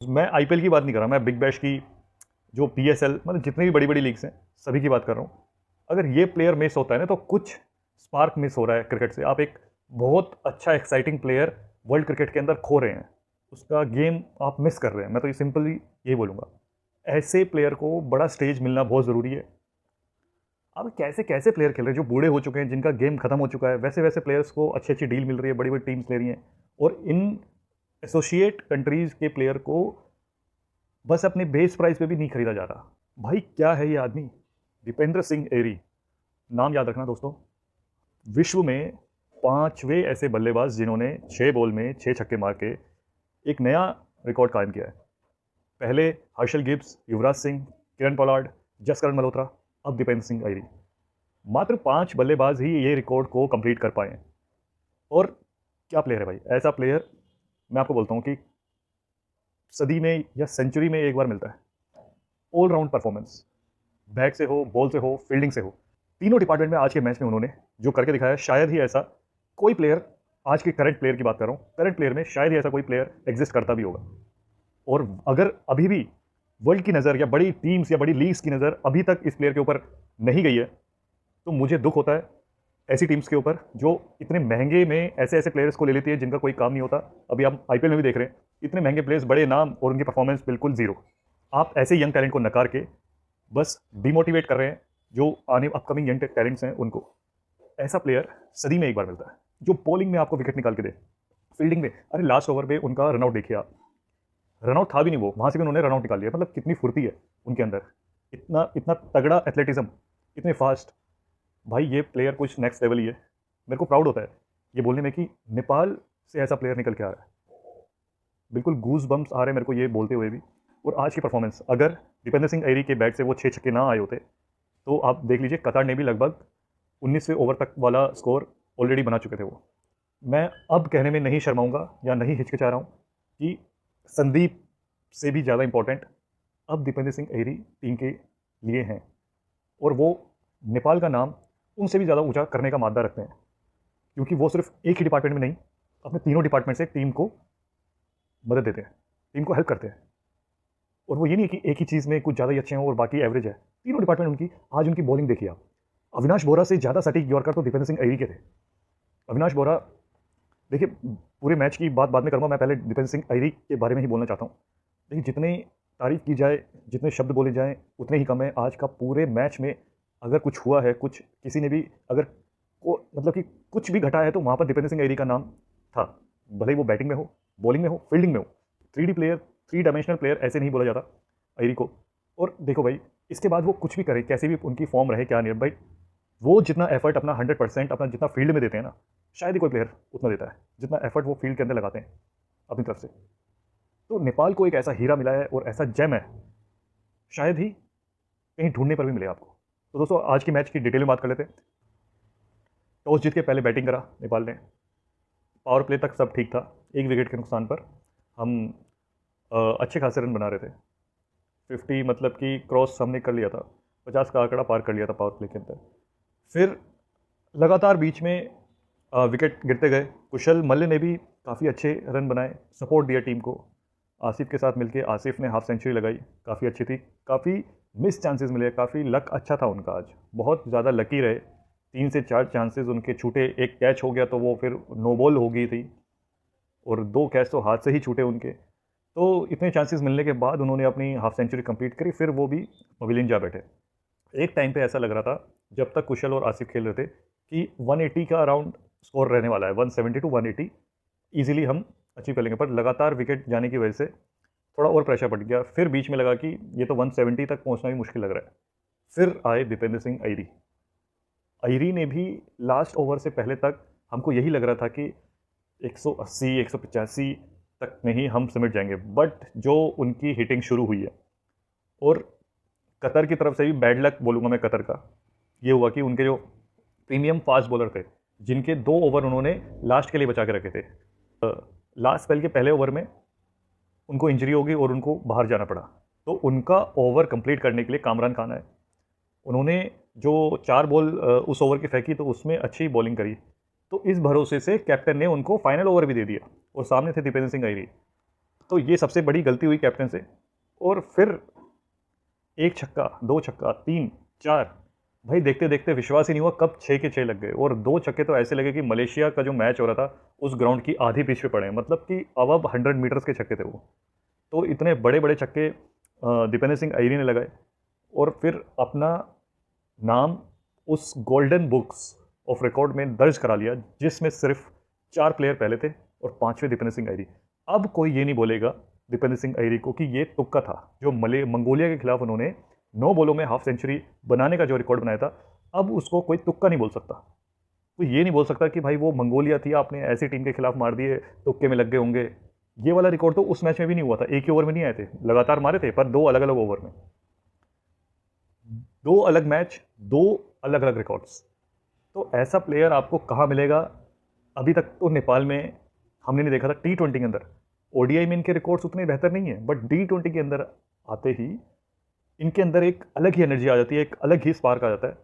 मैं आईपीएल की बात नहीं कर रहा, मैं बिग बैश की, जो पीएसएल, मतलब जितनी भी बड़ी बड़ी लीग्स हैं सभी की बात कर रहा हूँ। अगर ये प्लेयर मिस होता है ना तो कुछ स्पार्क मिस हो रहा है क्रिकेट से। आप एक बहुत अच्छा एक्साइटिंग प्लेयर वर्ल्ड क्रिकेट के अंदर खो रहे हैं, उसका गेम आप मिस कर रहे हैं। मैं तो ये सिंपली यही बोलूँगा, ऐसे प्लेयर को बड़ा स्टेज मिलना बहुत ज़रूरी है। अब कैसे कैसे प्लेयर खेल रहे हैं जो बूढ़े हो चुके हैं, जिनका गेम खत्म हो चुका है, वैसे वैसे प्लेयर्स को अच्छी अच्छी डील मिल रही है, बड़ी बड़ी टीम्स ले रही हैं। और इन एसोसिएट कंट्रीज़ के प्लेयर को बस अपने बेस प्राइस पे भी नहीं खरीदा जा रहा। भाई क्या है ये आदमी, दीपेंद्र सिंह एरी, नाम याद रखना दोस्तों। विश्व में पांचवे ऐसे बल्लेबाज जिन्होंने 6 बॉल में 6 छक्के मार के एक नया रिकॉर्ड कायम किया है। पहले Herschelle Gibbs, Yuvraj Singh, Kieron Pollard, Jaskaran Malhotra, अब दीपेंद्र सिंह एरी। मात्र 5 बल्लेबाज ही ये रिकॉर्ड को कंप्लीट कर पाए हैं। और क्या प्लेयर है भाई, ऐसा प्लेयर मैं आपको बोलता हूँ कि सदी में या सेंचुरी में एक बार मिलता है। ऑलराउंड परफॉर्मेंस, बैट से हो, बॉल से हो, फील्डिंग से हो, तीनों डिपार्टमेंट में आज के मैच में उन्होंने जो करके दिखाया, शायद ही ऐसा कोई प्लेयर, आज के करंट प्लेयर की बात कर रहा हूँ, करंट प्लेयर में शायद ही ऐसा कोई प्लेयर एग्जिस्ट करता भी होगा। और अगर अभी भी वर्ल्ड की नज़र या बड़ी टीम्स या बड़ी लीग्स की नज़र अभी तक इस प्लेयर के ऊपर नहीं गई है, तो मुझे दुख होता है ऐसी टीम्स के ऊपर जो इतने महंगे में ऐसे ऐसे प्लेयर्स को ले लेती है जिनका कोई काम नहीं होता। अभी आप आईपीएल में भी देख रहे हैं, इतने महंगे प्लेयर्स, बड़े नाम, और उनकी परफॉर्मेंस बिल्कुल जीरो। आप ऐसे यंग टैलेंट को नकार के बस डिमोटिवेट कर रहे हैं जो आने अपकमिंग यंग टैलेंट्स हैं उनको। ऐसा प्लेयर सदी में एक बार मिलता है जो बॉलिंग में आपको विकेट निकाल के दे, फील्डिंग में, अरे लास्ट ओवर पे उनका रनआउट देखिए आप, रनआउट था भी नहीं वो, वहां से भी उन्होंने रनआउट निकाल लिया। मतलब कितनी फुर्ती है उनके अंदर, इतना इतना तगड़ा एथलेटिज्म, इतने फास्ट। भाई ये प्लेयर कुछ नेक्स्ट लेवल ही है। मेरे को प्राउड होता है ये बोलने में कि नेपाल से ऐसा प्लेयर निकल के आ रहा है। बिल्कुल गूज बम्स आ रहे हैं मेरे को ये बोलते हुए भी। और आज की परफॉर्मेंस, अगर दीपेंद्र सिंह एरी के बैट से वो 6 छक्के ना आए होते तो आप देख लीजिए, कतार ने भी लगभग 19वें ओवर तक वाला स्कोर ऑलरेडी बना चुके थे वो। मैं अब कहने में नहीं शर्माऊंगा या नहीं हिचकिचा रहा हूँ कि संदीप से भी ज़्यादा इंपॉर्टेंट अब दीपेंद्र सिंह एरी टीम के लिए हैं। और वो नेपाल का नाम उनसे भी ज़्यादा ऊंचा करने का मादा रखते हैं, क्योंकि वो सिर्फ एक ही डिपार्टमेंट में नहीं, अपने तीनों डिपार्टमेंट से टीम को मदद देते हैं, टीम को हेल्प करते हैं। और वो ये नहीं है कि एक ही चीज़ में कुछ ज़्यादा ही अच्छे हैं और बाकी एवरेज है। तीनों डिपार्टमेंट उनकी, आज उनकी बॉलिंग देखिए आप, अविनाश बोरा से ज़्यादा सटीक यॉर्कर तो दीपेंद्र सिंह एरी के थे। अविनाश बोरा, देखिए पूरे मैच की बात बाद में करूँगा, मैं पहले दीपेंद्र सिंह एरी के बारे में ही बोलना चाहता हूँ। देखिए जितनी तारीफ की जाए, जितने शब्द बोले जाएँ उतने ही कम है। आज का पूरे मैच में अगर कुछ हुआ है, कुछ किसी ने भी अगर को मतलब कि कुछ भी घटा है, तो वहाँ पर दीपेंद्र सिंह एरी का नाम था। भले ही वो बैटिंग में हो, बॉलिंग में हो, फील्डिंग में हो। 3D प्लेयर, 3 डायमेंशनल प्लेयर ऐसे नहीं बोला जाता एरी को। और देखो भाई, इसके बाद वो कुछ भी करें, कैसे भी उनकी फॉर्म रहे, क्या नहीं भाई, वो जितना एफर्ट अपना 100% अपना जितना फील्ड में देते हैं ना, शायद ही कोई प्लेयर उतना देता है जितना एफर्ट वो फील्ड के अंदर लगाते हैं अपनी तरफ से। तो नेपाल को एक ऐसा हीरा मिला है और ऐसा जेम है, शायद ही कहीं ढूंढने पर भी मिले आपको। तो दोस्तों आज की मैच की डिटेल में बात कर लेते हैं। टॉस जीत के पहले बैटिंग करा नेपाल ने, पावर प्ले तक सब ठीक था। एक विकेट के नुकसान पर हम अच्छे खासे रन बना रहे थे। 50 मतलब कि क्रॉस हमने कर लिया था, 50 का आंकड़ा पार कर लिया था पावर प्ले के अंदर। फिर लगातार बीच में विकेट गिरते गए। कुशल मल्ल ने भी काफ़ी अच्छे रन बनाए, सपोर्ट दिया टीम को। आसिफ के साथ मिलके आसिफ ने हाफ सेंचुरी लगाई, काफ़ी अच्छी थी। काफ़ी मिस चांसेस मिले, काफ़ी लक अच्छा था उनका, आज बहुत ज़्यादा लकी रहे। 3 से 4 चांसेस उनके छूटे, एक कैच हो गया तो वो फिर नो बॉल हो गई थी, और 2 कैच तो हाथ से ही छूटे उनके। तो इतने चांसेस मिलने के बाद उन्होंने अपनी हाफ सेंचुरी कंप्लीट करी, फिर वो भी पवेलियन जा बैठे। एक टाइम पे ऐसा लग रहा था जब तक कुशल और आसिफ खेल रहे थे कि 180 का अराउंड स्कोर रहने वाला है, 170 टू 180 ईजिली हम अचीव कर लेंगे। पर लगातार विकेट जाने की वजह से थोड़ा और प्रेशर बढ़ गया। फिर बीच में लगा कि ये तो 170 तक पहुंचना भी मुश्किल लग रहा है। फिर आए दीपेंद्र सिंह एरी। एरी ने भी लास्ट ओवर से पहले तक हमको यही लग रहा था कि 180 185 तक में ही हम सिमट जाएंगे, बट जो उनकी हिटिंग शुरू हुई है, और कतर की तरफ से भी बैड लक बोलूँगा मैं कतर का, ये हुआ कि उनके जो प्रीमियम फास्ट बॉलर थे, जिनके 2 ओवर उन्होंने लास्ट के लिए बचा के रखे थे, लास्ट स्पेल के पहले ओवर में उनको इंजरी हो गई और उनको बाहर जाना पड़ा। तो उनका ओवर कंप्लीट करने के लिए कामरान खान आए। उन्होंने जो 4 बॉल उस ओवर की फेंकी तो उसमें अच्छी बॉलिंग करी। तो इस भरोसे से कैप्टन ने उनको फाइनल ओवर भी दे दिया, और सामने थे दीपेंद्र सिंह एरी। तो ये सबसे बड़ी गलती हुई कैप्टन से। और फिर एक छक्का, दो छक्का, तीन, चार, भाई देखते देखते विश्वास ही नहीं हुआ कब 6 के 6 लग गए। और दो छक्के तो ऐसे लगे कि मलेशिया का जो मैच हो रहा था उस ग्राउंड की आधी पिच पे पड़े हैं, मतलब कि अब 100 मीटर्स के छक्के थे वो। तो इतने बड़े बड़े छक्के दीपेंद्र सिंह अय्यरी ने लगाए और फिर अपना नाम उस गोल्डन बुक्स ऑफ रिकॉर्ड में दर्ज करा लिया, जिसमें सिर्फ 4 प्लेयर पहले थे और 5वें दीपेंद्र सिंह अय्यरी। अब कोई ये नहीं बोलेगा दीपेंद्र सिंह अय्यरी को कि ये तुक्का था। जो मंगोलिया के खिलाफ उन्होंने 9 बॉलों में हाफ सेंचुरी बनाने का जो रिकॉर्ड बनाया था, अब उसको कोई तुक्का नहीं बोल सकता। तो ये नहीं बोल सकता कि भाई वो मंगोलिया थी, आपने ऐसी टीम के खिलाफ मार दिए, तुक्के में लग गए होंगे। ये वाला रिकॉर्ड तो उस मैच में भी नहीं हुआ था, एक ही ओवर में नहीं आए थे, लगातार मारे थे पर 2 अलग अलग ओवर में, 2 अलग मैच, 2 अलग अलग रिकॉर्ड्स। तो ऐसा प्लेयर आपको कहाँ मिलेगा? अभी तक तो नेपाल में हमने नहीं देखा था। T20 के अंदर, ओडीआई में इनके रिकॉर्ड्स उतने बेहतर नहीं है, बट D20 के अंदर आते ही इनके अंदर एक अलग ही एनर्जी आ जाती है, एक अलग ही स्पार्क आ जाता है।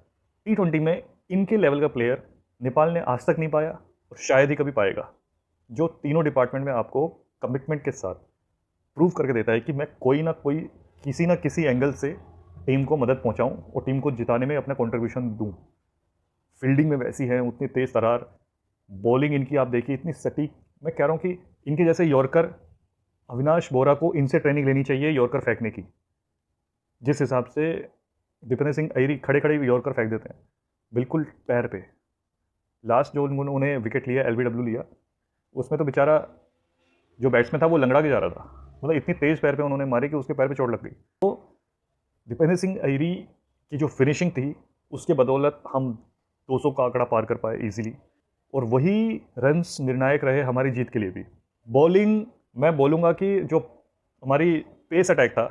T20 में इनके लेवल का प्लेयर नेपाल ने आज तक नहीं पाया और शायद ही कभी पाएगा, जो तीनों डिपार्टमेंट में आपको कमिटमेंट के साथ प्रूव करके देता है कि मैं कोई ना कोई, किसी ना किसी एंगल से टीम को मदद पहुंचाऊं और टीम को जिताने में अपना कंट्रीब्यूशन दूं। फील्डिंग में वैसी है, उतनी तेज तरार, बॉलिंग इनकी आप देखिए इतनी सटीक। मैं कह रहा हूं कि इनके जैसे यॉर्कर, अविनाश बोरा को इनसे ट्रेनिंग लेनी चाहिए यॉर्कर फेंकने की। जिस हिसाब से दीपेंद्र सिंह अय्यरी खड़े खड़े यॉर्कर फेंक देते हैं, बिल्कुल पैर पे। लास्ट जो उन्होंने विकेट लिया, LBW लिया, उसमें तो बेचारा जो बैट्समैन था वो लंगड़ा के जा रहा था, मतलब इतनी तेज पैर पे उन्होंने मारी कि उसके पैर पे चोट लग गई। तो दीपेंद्र सिंह अय्यरी की जो फिनिशिंग थी, उसके बदौलत हम 200 का आंकड़ा पार कर पाए इजीली, और वही रन्स निर्णायक रहे हमारी जीत के लिए भी। बॉलिंग, मैं बोलूँगा कि जो हमारी पेस अटैक था,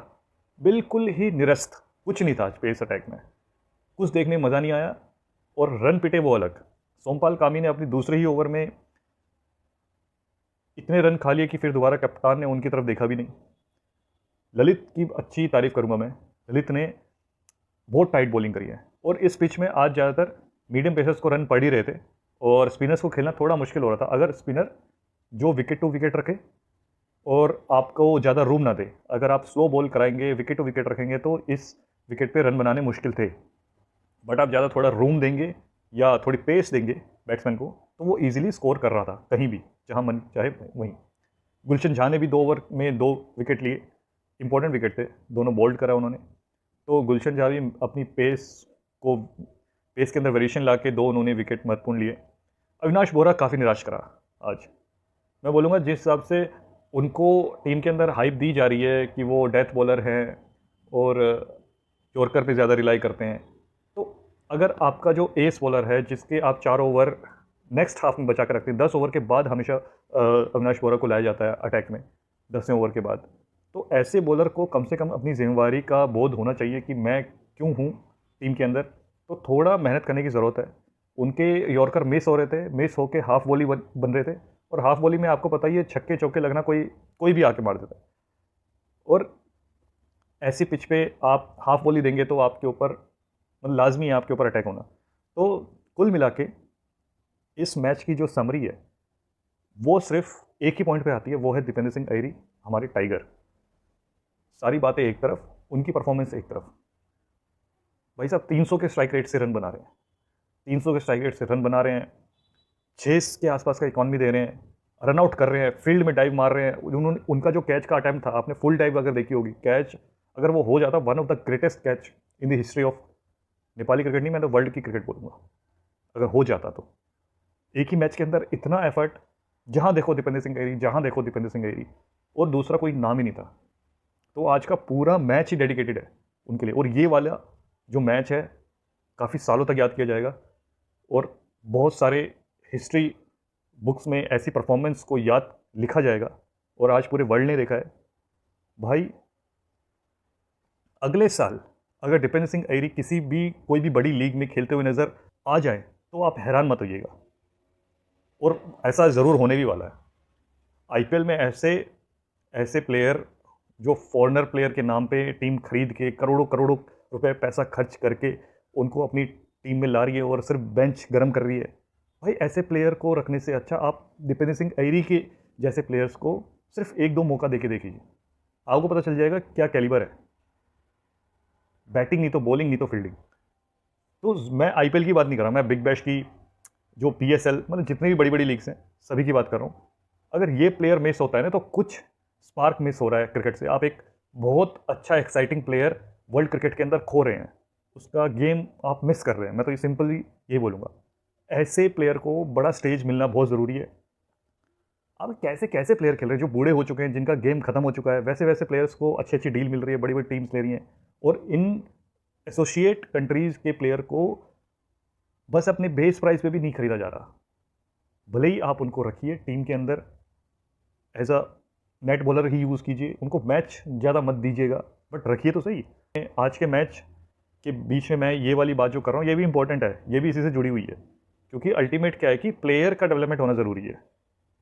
बिल्कुल ही निरस्त, कुछ नहीं था पेस अटैक में, कुछ देखने में मज़ा नहीं आया। और रन पिटे वो अलग। सोमपाल कामी ने अपनी दूसरे ही ओवर में इतने रन खा लिए कि फिर दोबारा कप्तान ने उनकी तरफ देखा भी नहीं। ललित की अच्छी तारीफ करूंगा मैं, ललित ने बहुत टाइट बॉलिंग करी है। और इस पिच में आज ज़्यादातर मीडियम पेसर्स को रन पड़ ही रहे थे और स्पिनर्स को खेलना थोड़ा मुश्किल हो रहा था। अगर स्पिनर जो विकेट टू विकेट रखे और आपको ज़्यादा रूम ना दे, अगर आप स्लो बॉल कराएंगे, विकेट टू विकेट रखेंगे, तो इस विकेट पे रन बनाने मुश्किल थे। बट आप ज़्यादा थोड़ा रूम देंगे या थोड़ी पेस देंगे बैट्समैन को, तो वो इजीली स्कोर कर रहा था कहीं भी, जहां मन चाहे वहीं। गुलशन झा ने भी 2 ओवर में 2 विकेट लिए, इंपॉर्टेंट विकेट थे, दोनों बोल्ड करा उन्होंने। तो गुलशन झा भी अपनी पेस के अंदर वेरिएशन ला के 2 उन्होंने विकेट महत्वपूर्ण लिए। अविनाश बोरा काफ़ी निराश करा आज। मैं बोलूँगा जिस हिसाब से उनको टीम के अंदर हाइप दी जा रही है कि वो डेथ बॉलर हैं और यॉर्कर पे ज़्यादा रिलाई करते हैं, तो अगर आपका जो एस बॉलर है जिसके आप 4 ओवर नेक्स्ट हाफ में बचा कर रखते हैं, 10 ओवर के बाद हमेशा अविनाश बोरा को लाया जाता है अटैक में 10वें ओवर के बाद, तो ऐसे बॉलर को कम से कम अपनी जिम्मेवारी का बोध होना चाहिए कि मैं क्यों हूँ टीम के अंदर। तो थोड़ा मेहनत करने की ज़रूरत है। उनके यॉर्कर मिस हो रहे थे, मिस होके हाफ वॉली बन रहे थे, और हाफ वॉली में आपको पता ही है छक्के चौके लगना कोई भी आके मार देता है। और ऐसी पिच पे आप हाफ वॉली देंगे तो आपके ऊपर, मतलब लाजमी है आपके ऊपर अटैक होना। तो कुल मिला के इस मैच की जो समरी है वो सिर्फ एक ही पॉइंट पे आती है, वो है दीपेंद्र सिंह अय्यरी हमारे टाइगर। सारी बातें एक तरफ, उनकी परफॉर्मेंस एक तरफ। भाई साहब 300 के स्ट्राइक रेट से रन बना रहे हैं, 300 के स्ट्राइक रेट से रन बना रहे हैं, 6 के आसपास का इकॉनमी दे रहे हैं, रन आउट कर रहे हैं, फील्ड में डाइव मार रहे हैं। उन्होंने, उनका जो कैच का अटैम्प्ट था, आपने फुल डाइव अगर देखी होगी, कैच अगर वो हो जाता, one of the greatest catch in the history of Nepali cricket, नहीं मैं तो वर्ल्ड की क्रिकेट बोलूँगा, अगर हो जाता तो। एक ही मैच के अंदर इतना एफर्ट, जहाँ देखो दीपेंद्र सिंह अय्यरी, जहाँ देखो दीपेंद्र सिंह अय्यरी, और दूसरा कोई नाम ही नहीं था। तो आज का पूरा मैच ही डेडिकेटेड है उनके लिए। और ये वाला जो मैच है काफ़ी सालों तक याद किया जाएगा, और बहुत सारे हिस्ट्री बुक्स में ऐसी परफॉर्मेंस को याद लिखा जाएगा, और आज पूरे वर्ल्ड ने देखा है। भाई अगले साल अगर दीपेंद्र सिंह अय्यरी किसी भी कोई भी बड़ी लीग में खेलते हुए नज़र आ जाए तो आप हैरान मत होइएगा, और ऐसा ज़रूर होने भी वाला है। आईपीएल में ऐसे प्लेयर जो फॉरेनर प्लेयर के नाम पे टीम खरीद के करोड़ों करोड़ों रुपए पैसा खर्च करके उनको अपनी टीम में ला रही है और सिर्फ बेंच गर्म कर रही है, भाई ऐसे प्लेयर को रखने से अच्छा आप दीपेंद्र सिंह अय्यरी के जैसे प्लेयर्स को सिर्फ एक दो मौका देके देखिए, आपको पता चल जाएगा क्या कैलिबर है। बैटिंग नहीं तो बॉलिंग, नहीं तो फील्डिंग। तो मैं आईपीएल की बात नहीं कर रहा, मैं बिग बैश की, जो पीएसएल, मतलब जितनी भी बड़ी बड़ी लीग्स हैं सभी की बात कर रहा हूँ। अगर ये प्लेयर मिस होता है ना तो कुछ स्पार्क मिस हो रहा है क्रिकेट से। आप एक बहुत अच्छा एक्साइटिंग प्लेयर वर्ल्ड क्रिकेट के अंदर खो रहे हैं, उसका गेम आप मिस कर रहे हैं। मैं तो ये सिंपली ये बोलूँगा, ऐसे प्लेयर को बड़ा स्टेज मिलना बहुत ज़रूरी है। अब कैसे कैसे प्लेयर खेल रहे हैं जो बूढ़े हो चुके हैं, जिनका गेम खत्म हो चुका है, वैसे वैसे प्लेयर्स को अच्छी अच्छी डील मिल रही है, बड़ी बड़ी टीम्स ले रही हैं। और इन एसोसिएट कंट्रीज़ के प्लेयर को बस अपने बेस प्राइस पे भी नहीं खरीदा जा रहा। भले ही आप उनको रखिए टीम के अंदर, एज अ नेट बॉलर ही यूज़ कीजिए, उनको मैच ज़्यादा मत दीजिएगा, बट रखिए तो सही। आज के मैच के बीच में मैं ये वाली बात जो कर रहा हूँ ये भी इंपॉर्टेंट है, ये भी इसी से जुड़ी हुई है, क्योंकि अल्टीमेट क्या है कि प्लेयर का डेवलपमेंट होना ज़रूरी है।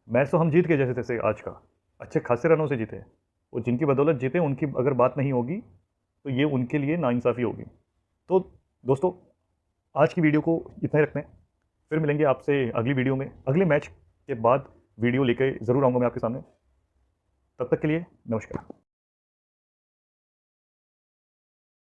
मैच तो हम जीत गए जैसे तैसे, आज का अच्छे खासे रनों से जीते, और जिनकी बदौलत जीते उनकी अगर बात नहीं होगी तो ये उनके लिए नाइंसाफ़ी होगी। तो दोस्तों, आज की वीडियो को इतना ही रखते हैं, फिर मिलेंगे आपसे अगली वीडियो में। अगले मैच के बाद वीडियो लेकर ज़रूर आऊँगा मैं आपके सामने। तब तक के लिए नमस्कार।